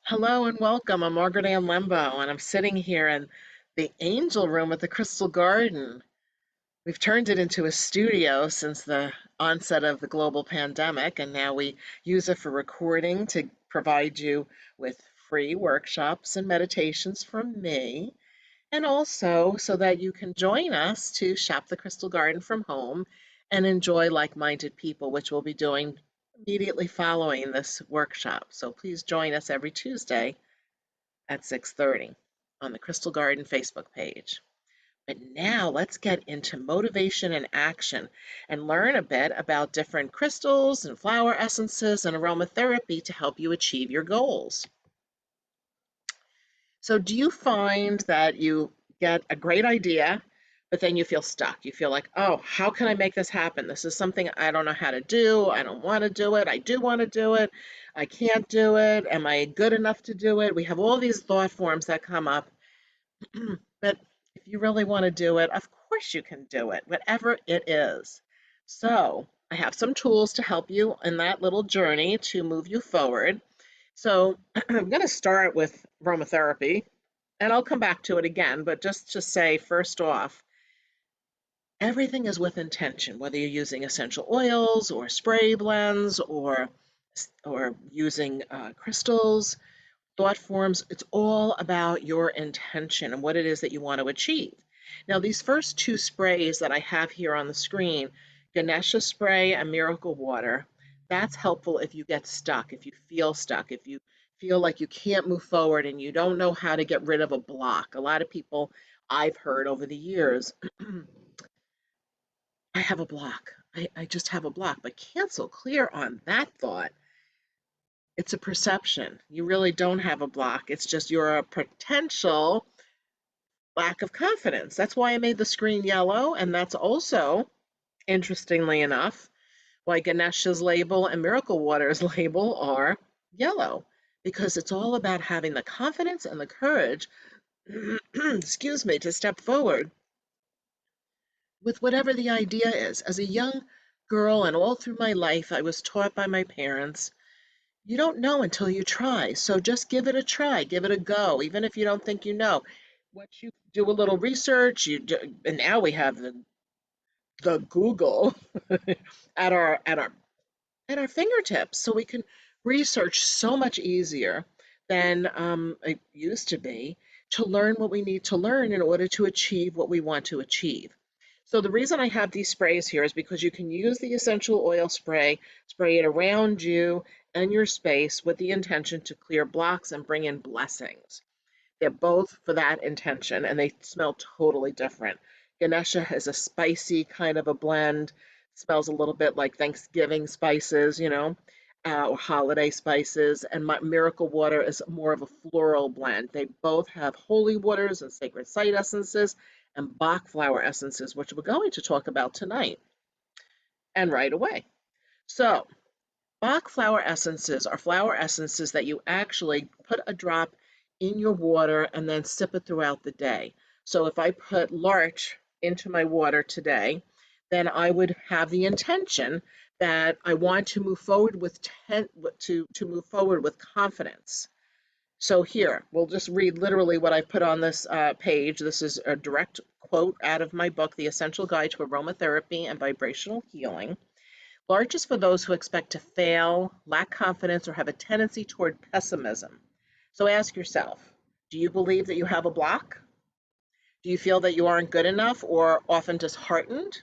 Hello and welcome. I'm Margaret Ann, and I'm sitting here in the Angel Room at the Crystal Garden. We've turned it into a studio since the onset of the global pandemic, and now we use it for recording to provide you with free workshops and meditations from me, and also so that you can join us to shop the Crystal Garden from home and enjoy like-minded people, which we'll be doing immediately following this workshop. So please join us every Tuesday at 6:30 on the Crystal Garden Facebook page. But now let's get into motivation and action and learn a bit about different crystals and flower essences and aromatherapy to help you achieve your goals. So, do you find that you get a great idea, but then you feel stuck? You feel like, oh, how can I make this happen? This is something I don't know how to do. I don't want to do it. I do want to do it. I can't do it. Am I good enough to do it? We have all these thought forms that come up. But if you really want to do it, of course you can do it, whatever it is. So, I have some tools to help you in that little journey to move you forward. So, I'm going to start with aromatherapy, and I'll come back to it again, but just to say, first off, everything is with intention, whether you're using essential oils or spray blends or using crystals, thought forms. It's all about your intention and what it is that you want to achieve. Now, these first two sprays that I have here on the screen, Ganesha spray and Miracle Water, that's helpful if you get stuck, if you feel stuck, if you feel like you can't move forward and you don't know how to get rid of a block. A lot of people I've heard over the years, I have a block. I just have a block, but cancel clear on that thought. It's a perception. You really don't have a block. It's just your potential lack of confidence. That's why I made the screen yellow, and that's also, interestingly enough, why Ganesha's label and Miracle Water's label are yellow, because it's all about having the confidence and the courage, excuse me, to step forward with whatever the idea is. As a young girl and all through my life, I was taught by my parents, you don't know until you try. So just give it a try, give it a go, even if you don't think you know. Once you do a little research, and now we have the Google at our fingertips, so we can research so much easier than it used to be to learn what we need to learn in order to achieve what we want to achieve. So the reason I have these sprays here is because you can use the essential oil spray it around you and your space with the intention to clear blocks and bring in blessings. They're both for that intention, and they smell totally different. Ganesha has a spicy kind of a blend, smells a little bit like Thanksgiving spices, or holiday spices, and Miracle Water is more of a floral blend. They both have holy waters and sacred site essences and Bach Flower Essences, which we're going to talk about tonight and right away. So, Bach Flower Essences are flower essences that you actually put a drop in your water and then sip it throughout the day. So if I put larch into my water today, then I would have the intention that I want to move forward with to move forward with confidence. So here, we'll just read literally what I put on this page. This is a direct quote out of my book, The Essential Guide to Aromatherapy and Vibrational Healing. Large is for those who expect to fail, lack confidence, or have a tendency toward pessimism. So ask yourself, do you believe that you have a block? Do you feel that you aren't good enough or often disheartened?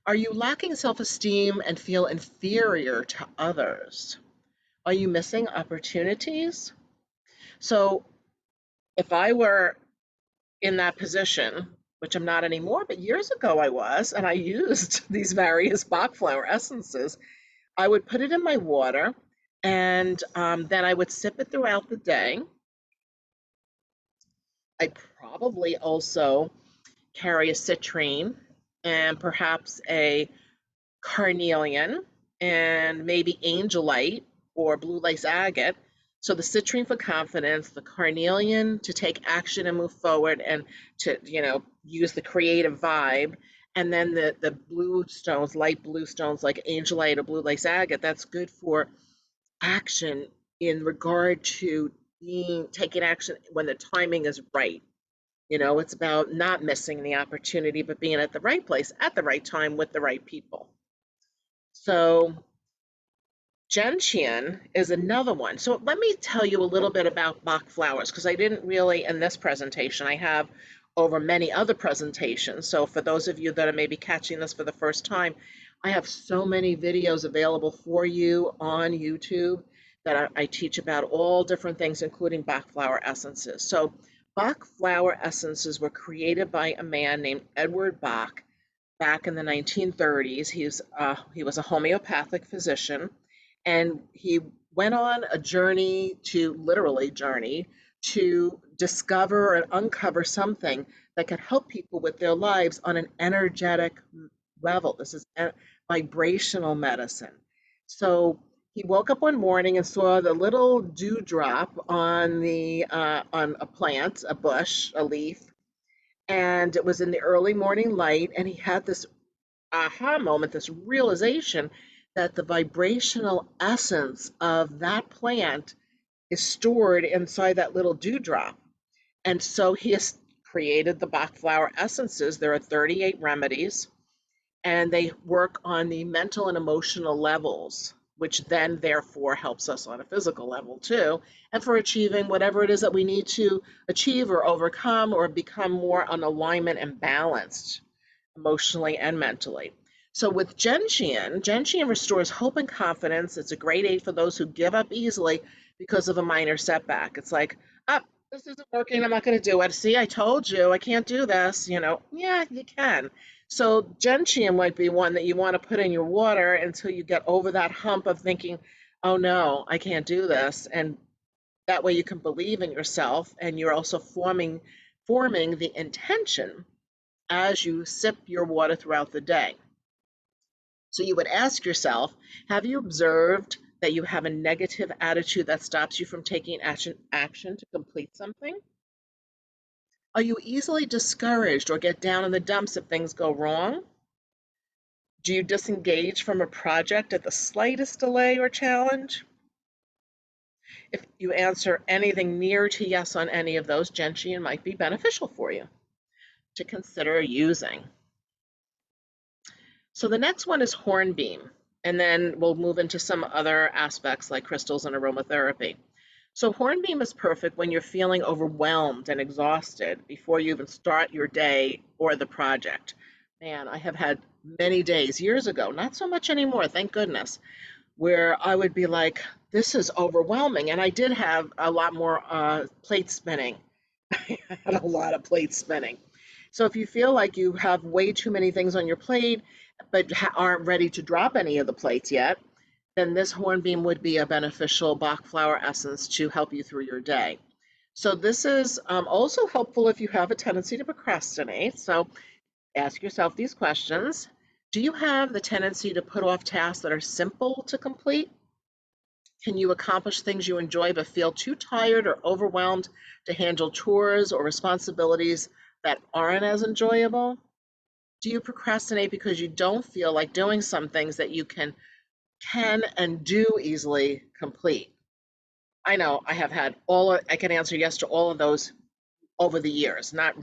Are you lacking self-esteem and feel inferior to others? Are you missing opportunities? So if I were in that position, which I'm not anymore, but years ago I was, and I used these various Bach flower essences, I would put it in my water, and then I would sip it throughout the day. I'd probably also carry a citrine and perhaps a carnelian and maybe angelite or blue lace agate. So the citrine for confidence, the carnelian to take action and move forward and to, use the creative vibe. And then the blue stones, light blue stones like angelite or blue lace agate, that's good for action in regard to taking action when the timing is right. It's about not missing the opportunity, but being at the right place at the right time with the right people. So Gentian is another one. So let me tell you a little bit about Bach flowers, because I didn't really in this presentation. I have over many other presentations. So for those of you that are maybe catching this for the first time, I have so many videos available for you on YouTube that I teach about all different things, including Bach flower essences. So Bach flower essences were created by a man named Edward Bach back in the 1930s. He was a homeopathic physician, and he went on a journey to literally journey to discover and uncover something that could help people with their lives on an energetic level. This is vibrational medicine. So he woke up one morning and saw the little dewdrop on a plant, a bush, a leaf, and it was in the early morning light, and he had this aha moment, this realization that the vibrational essence of that plant is stored inside that little dewdrop. And so he has created the Bach flower essences. There are 38 remedies, and they work on the mental and emotional levels, which then therefore helps us on a physical level too, and for achieving whatever it is that we need to achieve or overcome or become more on alignment and balanced emotionally and mentally. So with Gentian restores hope and confidence. It's a great aid for those who give up easily because of a minor setback. It's like, oh, this isn't working. I'm not going to do it. See, I told you I can't do this. Yeah, you can. So Gentian might be one that you want to put in your water until you get over that hump of thinking, oh no, I can't do this. And that way you can believe in yourself, and you're also forming the intention as you sip your water throughout the day. So you would ask yourself, have you observed that you have a negative attitude that stops you from taking action to complete something? Are you easily discouraged or get down in the dumps if things go wrong? Do you disengage from a project at the slightest delay or challenge? If you answer anything near to yes on any of those, Gentian might be beneficial for you to consider using. So the next one is Hornbeam, and then we'll move into some other aspects like crystals and aromatherapy. So Hornbeam is perfect when you're feeling overwhelmed and exhausted before you even start your day or the project. Man, I have had many days years ago, not so much anymore, thank goodness, where I would be like, this is overwhelming. And I did have a lot more plate spinning. I had a lot of plate spinning. So if you feel like you have way too many things on your plate, but aren't ready to drop any of the plates yet, then this hornbeam would be a beneficial Bach flower essence to help you through your day. So this is also helpful if you have a tendency to procrastinate. So ask yourself these questions. Do you have the tendency to put off tasks that are simple to complete? Can you accomplish things you enjoy but feel too tired or overwhelmed to handle chores or responsibilities that aren't as enjoyable? Do you procrastinate because you don't feel like doing some things that you can and do easily complete? I know I have had I can answer yes to all of those over the years, not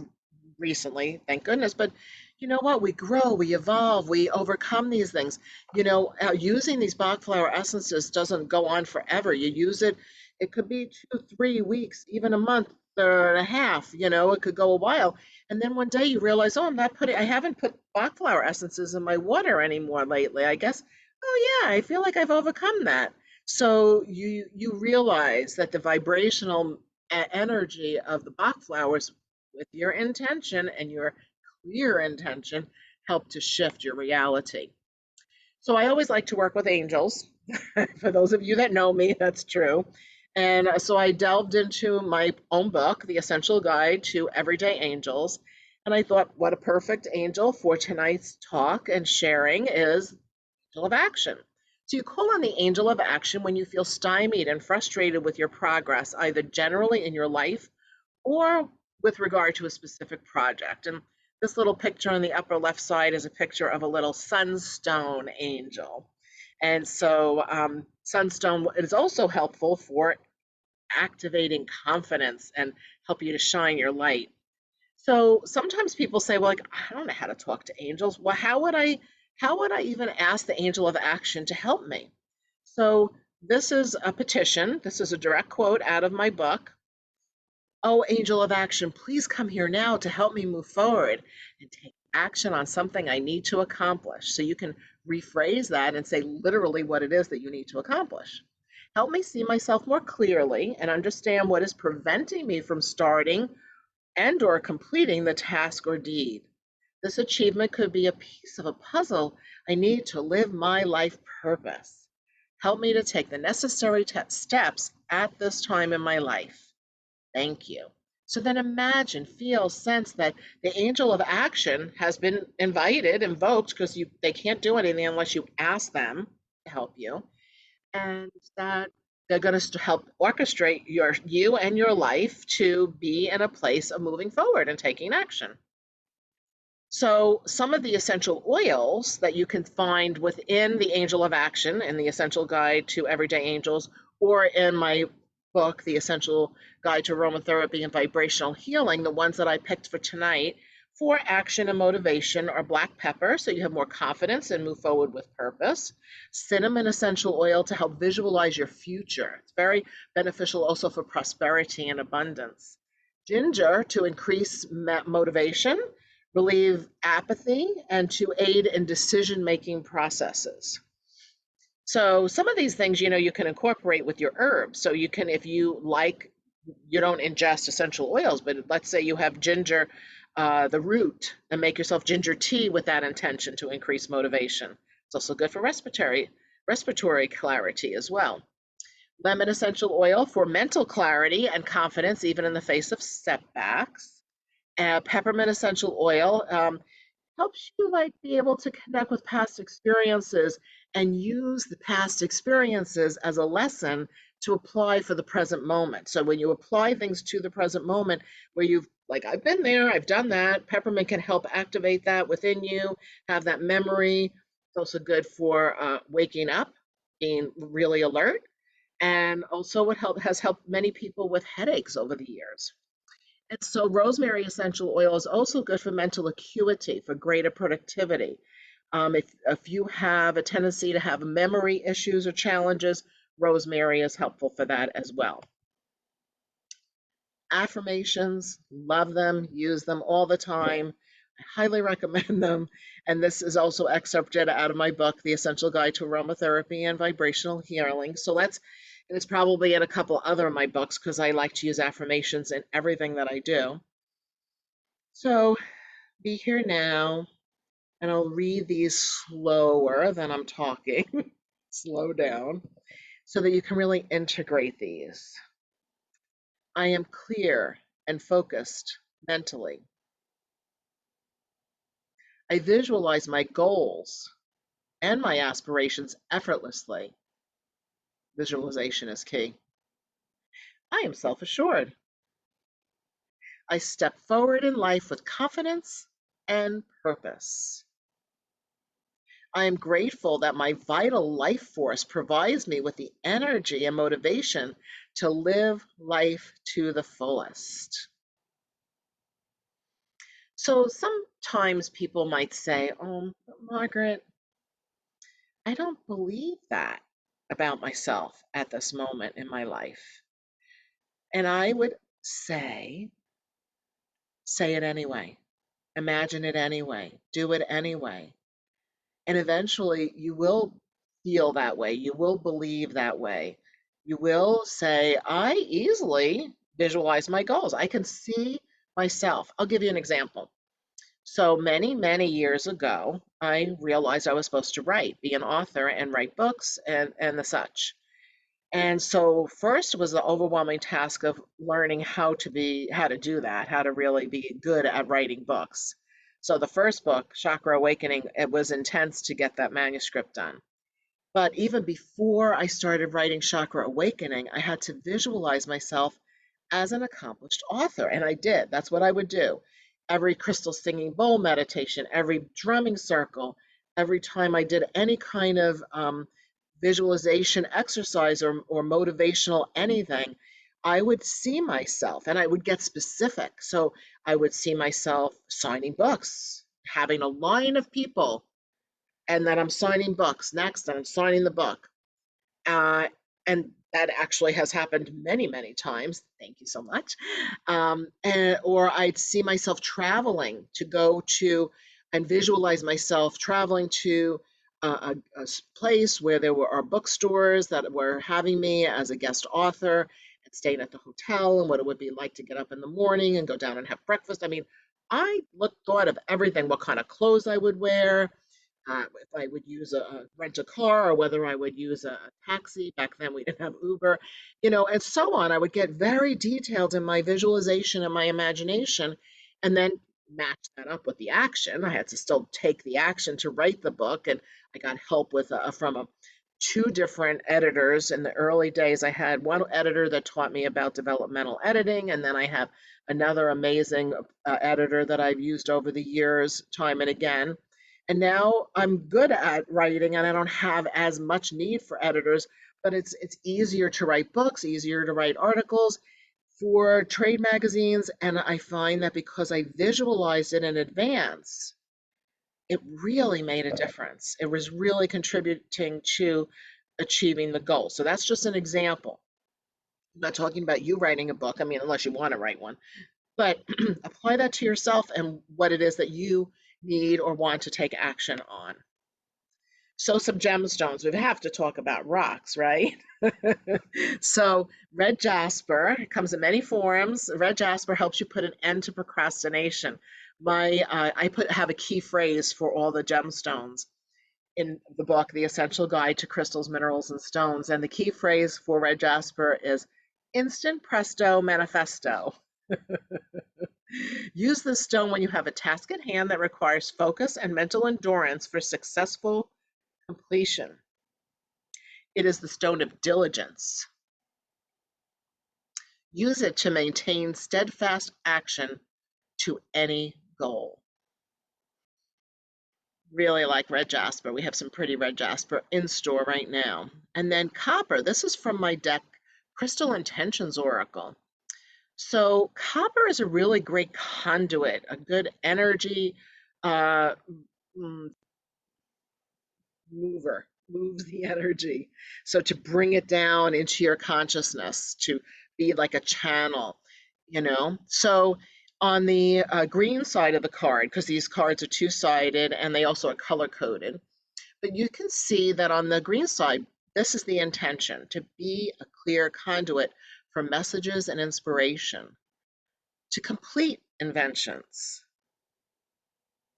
recently, thank goodness. But you know what? We grow, we evolve, we overcome these things. Using these Bach flower essences doesn't go on forever. You use it, it could be 2, 3 weeks, even a month or a half, it could go a while. And then one day you realize, oh, I haven't put Bach flower essences in my water anymore lately. I guess, oh yeah, I feel like I've overcome that. So you realize that the vibrational energy of the Bach flowers with your intention and your clear intention help to shift your reality. So I always like to work with angels. For those of you that know me, that's true. And so I delved into my own book, The Essential Guide to Everyday Angels. And I thought, what a perfect angel for tonight's talk and sharing is Angel of Action. So you call on the angel of action when you feel stymied and frustrated with your progress, either generally in your life or with regard to a specific project. And this little picture on the upper left side is a picture of a little sunstone angel. And so sunstone is also helpful for activating confidence and help you to shine your light. So sometimes people say, well, like, I don't know how to talk to angels. Well, how would I even ask the angel of action to help me? So this is a petition. This is a direct quote out of my book. Oh, angel of action, please come here now to help me move forward and take action on something I need to accomplish. So you can rephrase that and say literally what it is that you need to accomplish. Help me see myself more clearly and understand what is preventing me from starting and or completing the task or deed. This achievement could be a piece of a puzzle I need to live my life purpose. Help me to take the necessary steps at this time in my life. Thank you. So then imagine, feel, sense that the angel of action has been invited, invoked, because they can't do anything unless you ask them to help you, and that they're going to help orchestrate you and your life to be in a place of moving forward and taking action. So some of the essential oils that you can find within the Angel of Action in the Essential Guide to Everyday Angels, or in my book, The Essential Guide to Aromatherapy and Vibrational Healing, the ones that I picked for tonight for action and motivation are black pepper, so you have more confidence and move forward with purpose. Cinnamon essential oil to help visualize your future. It's very beneficial also for prosperity and abundance. Ginger to increase motivation, relieve apathy, and to aid in decision-making processes. So some of these things, you can incorporate with your herbs. So you can, if you like, you don't ingest essential oils, but let's say you have ginger, the root, and make yourself ginger tea with that intention to increase motivation. It's also good for respiratory clarity as well. Lemon essential oil for mental clarity and confidence, even in the face of setbacks. Peppermint essential oil helps you like be able to connect with past experiences and use the past experiences as a lesson to apply for the present moment. So when you apply things to the present moment where you've like, I've been there, I've done that, peppermint can help activate that within you, have that memory. It's also good for waking up, being really alert, and also has helped many people with headaches over the years. And so rosemary essential oil is also good for mental acuity, for greater productivity. If you have a tendency to have memory issues or challenges, rosemary is helpful for that as well. Affirmations, love them, use them all the time. I highly recommend them. And this is also excerpted out of my book, The Essential Guide to Aromatherapy and Vibrational Healing. And it's probably in a couple other of my books because I like to use affirmations in everything that I do. So be here now, and I'll read these slower than I'm talking. Slow down so that you can really integrate these. I am clear and focused mentally. I visualize my goals and my aspirations effortlessly. Visualization is key. I am self-assured. I step forward in life with confidence and purpose. I am grateful that my vital life force provides me with the energy and motivation to live life to the fullest. So sometimes people might say, oh, Margaret, I don't believe that about myself at this moment in my life. And I would say it anyway. Imagine it anyway. Do it anyway. And eventually you will feel that way. You will believe that way. You will say, I easily visualize my goals. I can see myself. I'll give you an example. So many, many years ago, I realized I was supposed to write, be an author and write books and the such. And so first was the overwhelming task of learning how to do that, how to really be good at writing books. So the first book, Chakra Awakening, it was intense to get that manuscript done. But even before I started writing Chakra Awakening, I had to visualize myself as an accomplished author. And I did. That's what I would do. Every crystal singing bowl meditation, every drumming circle, every time I did any kind of visualization exercise or motivational anything, I would see myself and I would get specific. So I would see myself signing books, having a line of people, and then I'm signing books next, and I'm signing the book. Uh, and that actually has happened many, many times. Thank you so much. Or I'd see myself traveling to go to and visualize myself traveling to a place where there are bookstores that were having me as a guest author and staying at the hotel and what it would be like to get up in the morning and go down and have breakfast. I mean, thought of everything, what kind of clothes I would wear, if I would use rent a car or whether I would use a taxi. Back then we didn't have Uber, and so on. I would get very detailed in my visualization and my imagination, and then match that up with the action. I had to still take the action to write the book, and I got help with from two different editors in the early days. I had one editor that taught me about developmental editing, and then I have another amazing editor that I've used over the years, time and again. And now I'm good at writing and I don't have as much need for editors, but it's easier to write books, easier to write articles for trade magazines. And I find that because I visualized it in advance, it really made a difference. It was really contributing to achieving the goal. So that's just an example. I'm not talking about you writing a book, I mean, unless you want to write one, but apply that to yourself and what it is that you need or want to take action on. So some gemstones. We have to talk about rocks, right? So red jasper comes in many forms. Red jasper helps you put an end to procrastination. I have a key phrase for all the gemstones in the book, The Essential Guide to Crystals, Minerals, and Stones. And the key phrase for red jasper is instant presto manifesto. Use this stone when you have a task at hand that requires focus and mental endurance for successful completion. It is the stone of diligence. Use it to maintain steadfast action to any goal. Really like red jasper. We have some pretty red jasper in store right now. And then copper. This is from my deck, Crystal Intentions Oracle. So copper is a really great conduit, a good energy uh, moves the energy. So to bring it down into your consciousness, to be like a channel. So on the green side of the card, because these cards are two-sided and they also are color-coded, but you can see that on the green side, this is the intention, to be a clear conduit for messages and inspiration, to complete inventions.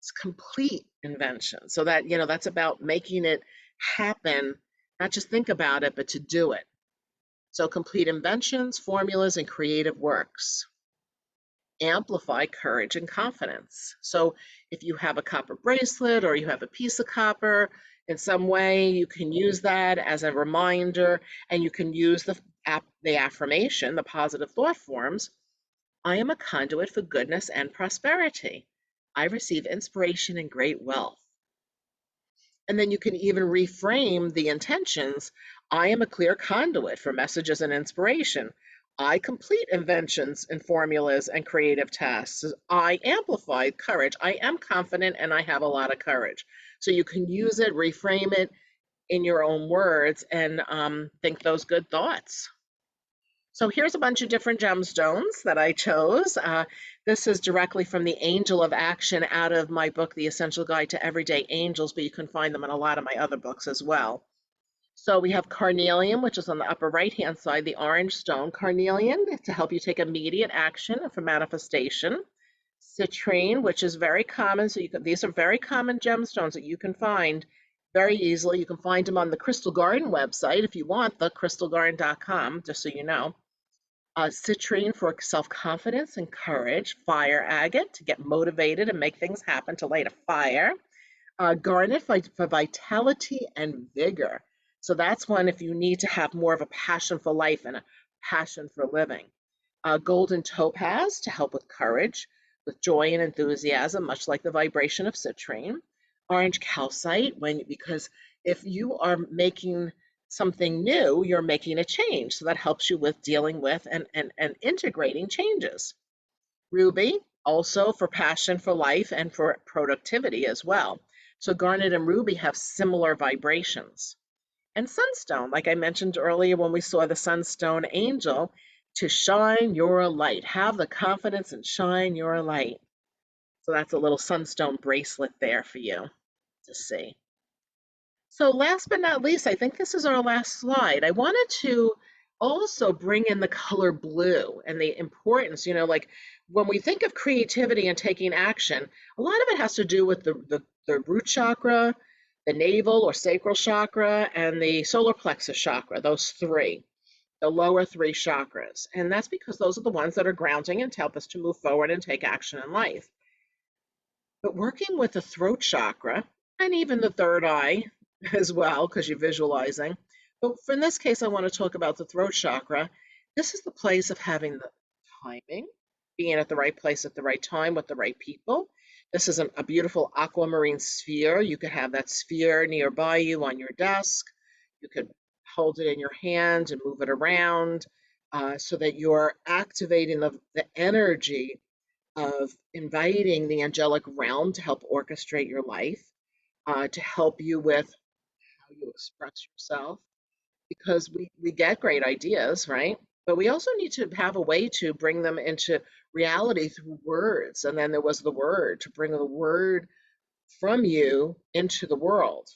It's complete invention. So that's about making it happen, not just think about it, but to do it. So complete inventions, formulas, and creative works. Amplify courage and confidence. So if you have a copper bracelet or you have a piece of copper in some way, you can use that as a reminder, and you can use the affirmation, the positive thought forms. I am a conduit for goodness and prosperity. I receive inspiration and great wealth. And then you can even reframe the intentions. I am a clear conduit for messages and inspiration. I complete inventions and formulas and creative tasks. I amplify courage. I am confident and I have a lot of courage. So you can use it, reframe it in your own words, and think those good thoughts. So here's a bunch of different gemstones that I chose. This is directly from the Angel of Action out of my book, The Essential Guide to Everyday Angels, but you can find them in a lot of my other books as well. So we have carnelian, which is on the upper right-hand side, the orange stone. Carnelian to help you take immediate action for manifestation. Citrine, which is very common. So these are very common gemstones that you can find very easily. You can find them on the Crystal Garden website if you want, thecrystalgarden.com, just so you know. Citrine for self-confidence and courage. Fire agate to get motivated and make things happen, to light a fire. Garnet for vitality and vigor. So that's one if you need to have more of a passion for life and a passion for living. Golden topaz to help with courage, with joy and enthusiasm, much like the vibration of citrine. Orange calcite, because if you are making something new, you're making a change. So that helps you with dealing with and integrating changes. Ruby, also for passion for life and for productivity as well. So garnet and ruby have similar vibrations. And sunstone, like I mentioned earlier when we saw the sunstone angel, to shine your light. Have the confidence and shine your light. So that's a little sunstone bracelet there for you to see. So last but not least, I think this is our last slide. I wanted to also bring in the color blue and the importance, like when we think of creativity and taking action, a lot of it has to do with the root chakra, the navel or sacral chakra, and the solar plexus chakra, those three, the lower three chakras. And that's because those are the ones that are grounding and help us to move forward and take action in life. But working with the throat chakra and even the third eye as well, because you're visualizing. But for in this case, I want to talk about the throat chakra. This is the place of having the timing, being at the right place at the right time with the right people. This is a beautiful aquamarine sphere. You could have that sphere nearby you on your desk. You could hold it in your hand and move it around so that you're activating the energy of inviting the angelic realm to help orchestrate your life, to help you with how you express yourself, because we get great ideas, right? But we also need to have a way to bring them into reality through words. And then there was the word, to bring the word from you into the world.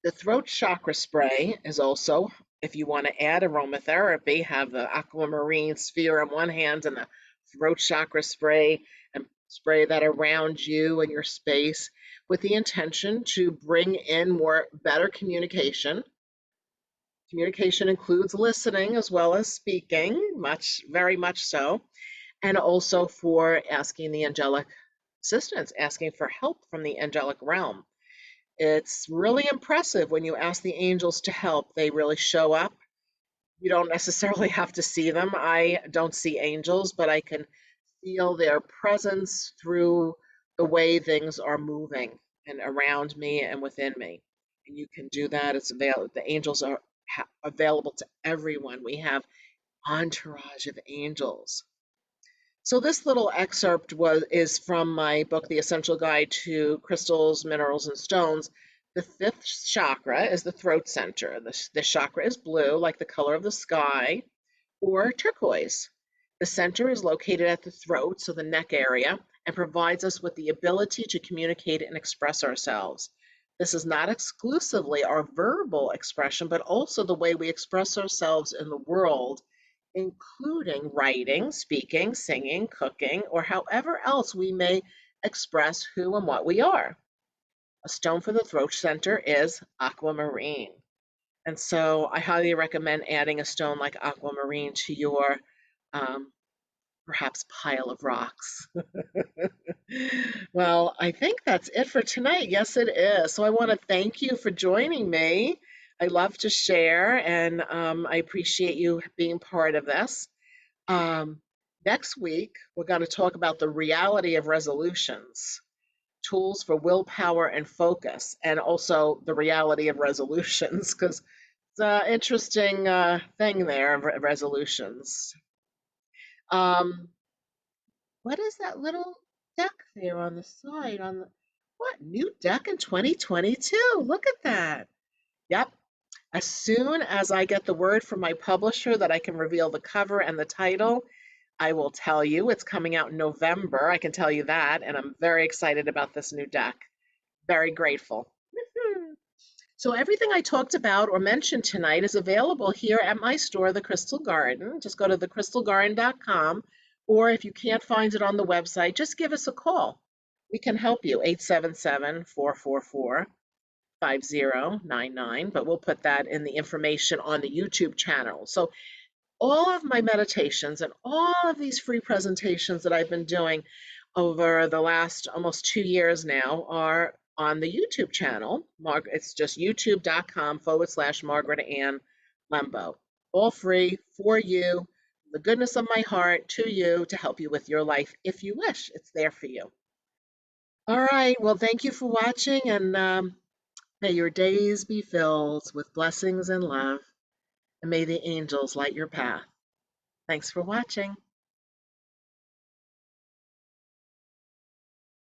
The throat chakra spray is also, if you want to add aromatherapy, have the aquamarine sphere in one hand and the throat chakra spray, and spray that around you and your space with the intention to bring in more better communication. Communication includes listening as well as speaking, very much so, and also for asking the angelic assistance, asking for help from the angelic realm. It's really impressive when you ask the angels to help. They really show up. You don't necessarily have to see them. I don't see angels, but I can feel their presence through the way things are moving and around me and within me. And you can do that. It's available. The angels are available to everyone. We have entourage of angels. So this little excerpt is from my book, The Essential Guide to Crystals, Minerals, and Stones. The fifth chakra is the throat center. This chakra is blue, like the color of the sky, or turquoise. The center is located at the throat, so the neck area, and provides us with the ability to communicate and express ourselves. This is not exclusively our verbal expression, but also the way we express ourselves in the world, including writing, speaking, singing, cooking, or however else we may express who and what we are. A stone for the throat center is aquamarine. And so I highly recommend adding a stone like aquamarine to your um, perhaps pile of rocks. Well, I think that's it for tonight. Yes, it is. So I want to thank you for joining me. I love to share, and I appreciate you being part of this. Um, Next week, we're going to talk about the reality of resolutions, tools for willpower and focus, and also the reality of resolutions, because it's an interesting thing there, resolutions. Um, what is that little deck there on the side? What new deck in 2022? Look at that. Yep. As soon as I get the word from my publisher that I can reveal the cover and the title, I will tell you. It's coming out in November. I can tell you that, and I'm very excited about this new deck. Very grateful. So everything I talked about or mentioned tonight is available here at my store, The Crystal Garden. Just go to thecrystalgarden.com, or if you can't find it on the website, just give us a call. We can help you, 877-444-5099, but we'll put that in the information on the YouTube channel. So all of my meditations and all of these free presentations that I've been doing over the last almost 2 years now are on the YouTube channel. It's just youtube.com/Margaret Ann Lembo. All free for you, the goodness of my heart to you to help you with your life if you wish. It's there for you. All right. Well, thank you for watching, and May your days be filled with blessings and love, and may the angels light your path. Thanks for watching.